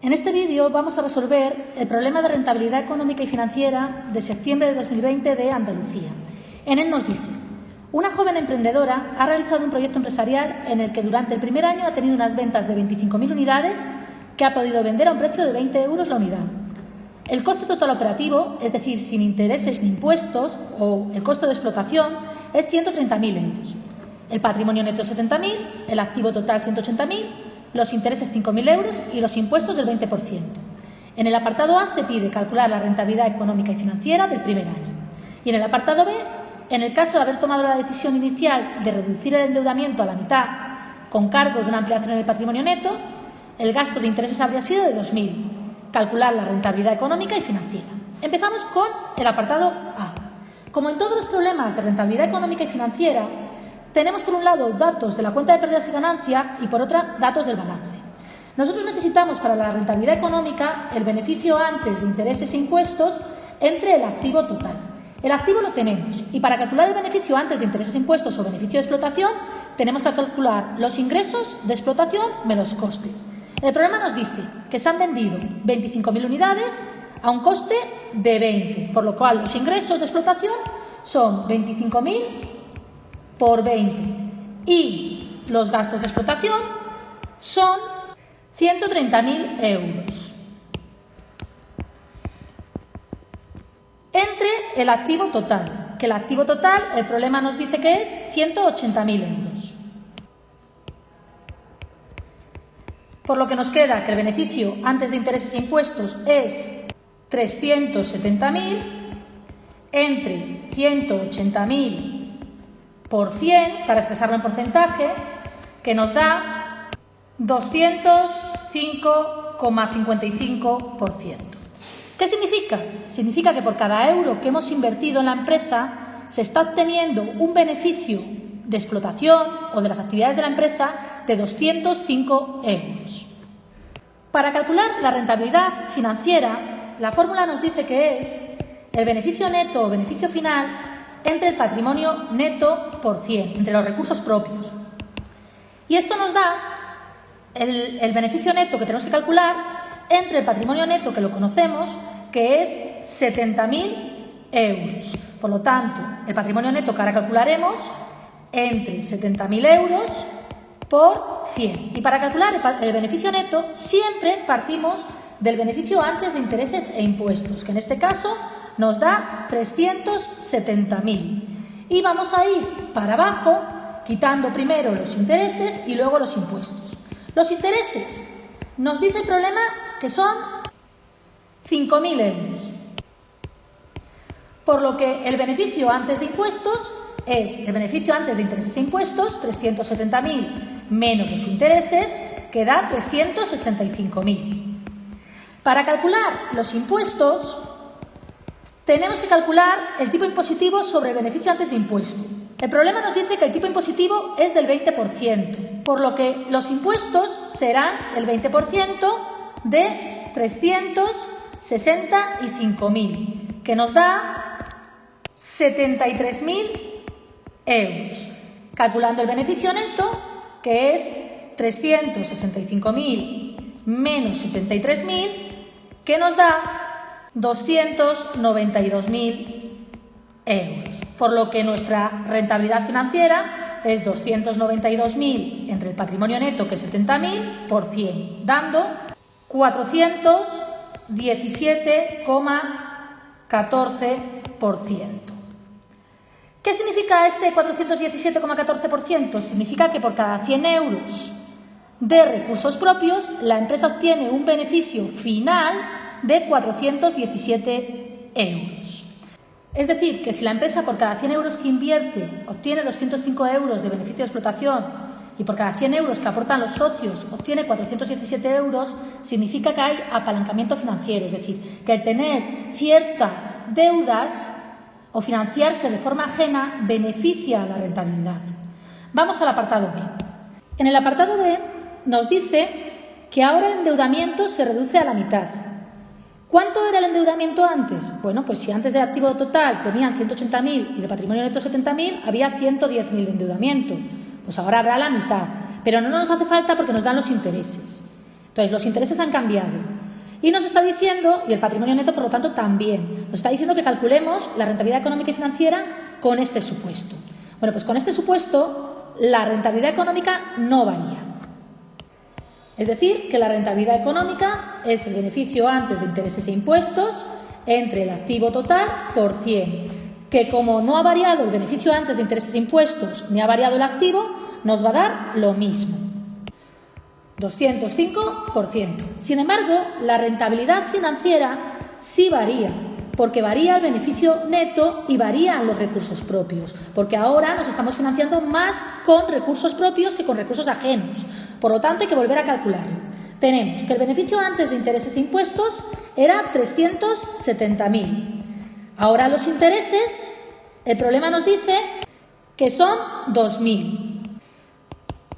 En este vídeo vamos a resolver el problema de rentabilidad económica y financiera de septiembre de 2020 de Andalucía. En él nos dice: una joven emprendedora ha realizado un proyecto empresarial en el que durante el primer año ha tenido unas ventas de 25.000 unidades que ha podido vender a un precio de 20 euros la unidad. El coste total operativo, es decir, sin intereses ni impuestos, o el coste de explotación, es 130.000 euros. El patrimonio neto es 70.000, el activo total 180.000, los intereses 5.000 euros y los impuestos del 20%. En el apartado A se pide calcular la rentabilidad económica y financiera del primer año. Y en el apartado B, en el caso de haber tomado la decisión inicial de reducir el endeudamiento a la mitad con cargo de una ampliación en el patrimonio neto, el gasto de intereses habría sido de 2.000. Calcular la rentabilidad económica y financiera. Empezamos con el apartado A. Como en todos los problemas de rentabilidad económica y financiera, tenemos por un lado datos de la cuenta de pérdidas y ganancias y por otra datos del balance. Nosotros necesitamos para la rentabilidad económica el beneficio antes de intereses e impuestos entre el activo total. El activo lo tenemos y para calcular el beneficio antes de intereses e impuestos o beneficio de explotación tenemos que calcular los ingresos de explotación menos costes. El problema nos dice que se han vendido 25.000 unidades a un coste de 20, por lo cual los ingresos de explotación son 25.000 por 20 y los gastos de explotación son 130.000 euros. Entre el activo total, que el activo total, el problema nos dice que es 180.000 euros. Por lo que nos queda que el beneficio antes de intereses e impuestos es 370.000 entre 180.000 por 100, para expresarlo en porcentaje, que nos da 205,55%. ¿Qué significa? Significa que por cada euro que hemos invertido en la empresa se está obteniendo un beneficio de explotación o de las actividades de la empresa de 205 euros. Para calcular la rentabilidad financiera, la fórmula nos dice que es el beneficio neto o beneficio final entre el patrimonio neto por 100, entre los recursos propios. Y esto nos da el beneficio neto que tenemos que calcular entre el patrimonio neto, que lo conocemos, que es 70.000 euros. Por lo tanto, el patrimonio neto que ahora calcularemos entre 70.000 euros por 100. Y para calcular el beneficio neto siempre partimos del beneficio antes de intereses e impuestos, que en este caso nos da 370.000. Y vamos a ir para abajo quitando primero los intereses y luego los impuestos. Los intereses nos dice el problema que son 5.000 euros. Por lo que el beneficio antes de impuestos es el beneficio antes de intereses e impuestos, 370.000 menos los intereses, que da 365.000. Para calcular los impuestos, tenemos que calcular el tipo impositivo sobre el beneficio antes de impuesto. El problema nos dice que el tipo impositivo es del 20%, por lo que los impuestos serán el 20% de 365.000, que nos da 73.000 euros. Calculando el beneficio neto, que es 365.000 menos 73.000, que nos da 292.000 euros, por lo que nuestra rentabilidad financiera es 292.000 entre el patrimonio neto, que es 70.000, por 100, dando 417,14%. ¿Qué significa este 417,14%? Significa que por cada 100 euros de recursos propios, la empresa obtiene un beneficio final de 417 euros. Es decir, que si la empresa por cada 100 euros que invierte obtiene 205 euros de beneficio de explotación y por cada 100 euros que aportan los socios obtiene 417 euros, significa que hay apalancamiento financiero, es decir, que el tener ciertas deudas o financiarse de forma ajena beneficia a la rentabilidad. Vamos al apartado B. En el apartado B nos dice que ahora el endeudamiento se reduce a la mitad. ¿Cuánto era el endeudamiento antes? Bueno, pues si antes del activo total tenían 180.000 y de patrimonio neto 70.000, había 110.000 de endeudamiento. Pues ahora habrá la mitad. Pero no nos hace falta porque nos dan los intereses. Entonces, los intereses han cambiado. Y nos está diciendo, y el patrimonio neto, por lo tanto, también, nos está diciendo que calculemos la rentabilidad económica y financiera con este supuesto. Bueno, pues con este supuesto, la rentabilidad económica no varía. Es decir, que la rentabilidad económica es el beneficio antes de intereses e impuestos entre el activo total por 100, que como no ha variado el beneficio antes de intereses e impuestos ni ha variado el activo, nos va a dar lo mismo, 205%. Sin embargo, la rentabilidad financiera sí varía, porque varía el beneficio neto y varían los recursos propios, porque ahora nos estamos financiando más con recursos propios que con recursos ajenos. Por lo tanto, hay que volver a calcularlo. Tenemos que el beneficio antes de intereses e impuestos era 370.000. Ahora los intereses, el problema nos dice que son 2.000.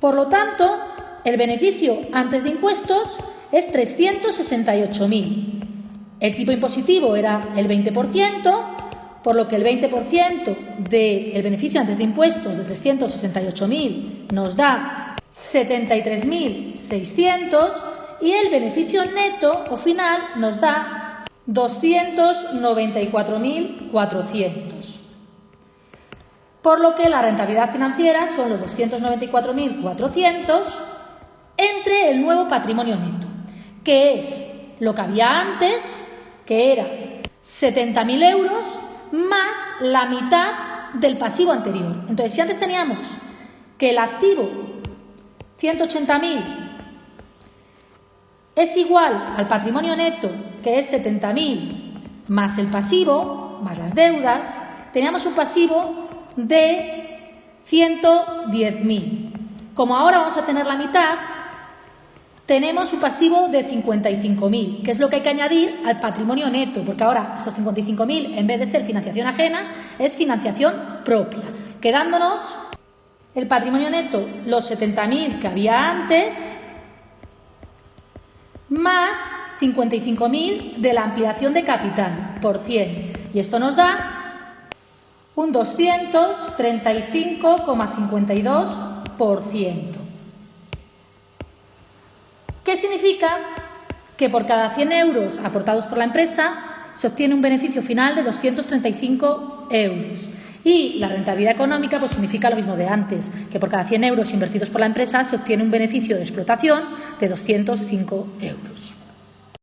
Por lo tanto, el beneficio antes de impuestos es 368.000. El tipo impositivo era el 20%, por lo que el 20% del beneficio antes de impuestos de 368.000 nos da 73.600 y el beneficio neto o final nos da 294.400. Por lo que la rentabilidad financiera son los 294.400 entre el nuevo patrimonio neto, que es lo que había antes, que era 70.000 euros más la mitad del pasivo anterior. Entonces, si antes teníamos que el activo 180.000 es igual al patrimonio neto, que es 70.000 más el pasivo, más las deudas, teníamos un pasivo de 110.000. Como ahora vamos a tener la mitad, tenemos un pasivo de 55.000, que es lo que hay que añadir al patrimonio neto, porque ahora estos 55.000, en vez de ser financiación ajena, es financiación propia, quedándonos el patrimonio neto, los 70.000 que había antes, más 55.000 de la ampliación de capital por 100. Y esto nos da un 235,52%. ¿Qué significa? Que por cada 100 euros aportados por la empresa se obtiene un beneficio final de 235 euros. Y la rentabilidad económica pues significa lo mismo de antes, que por cada 100 euros invertidos por la empresa se obtiene un beneficio de explotación de 205 euros.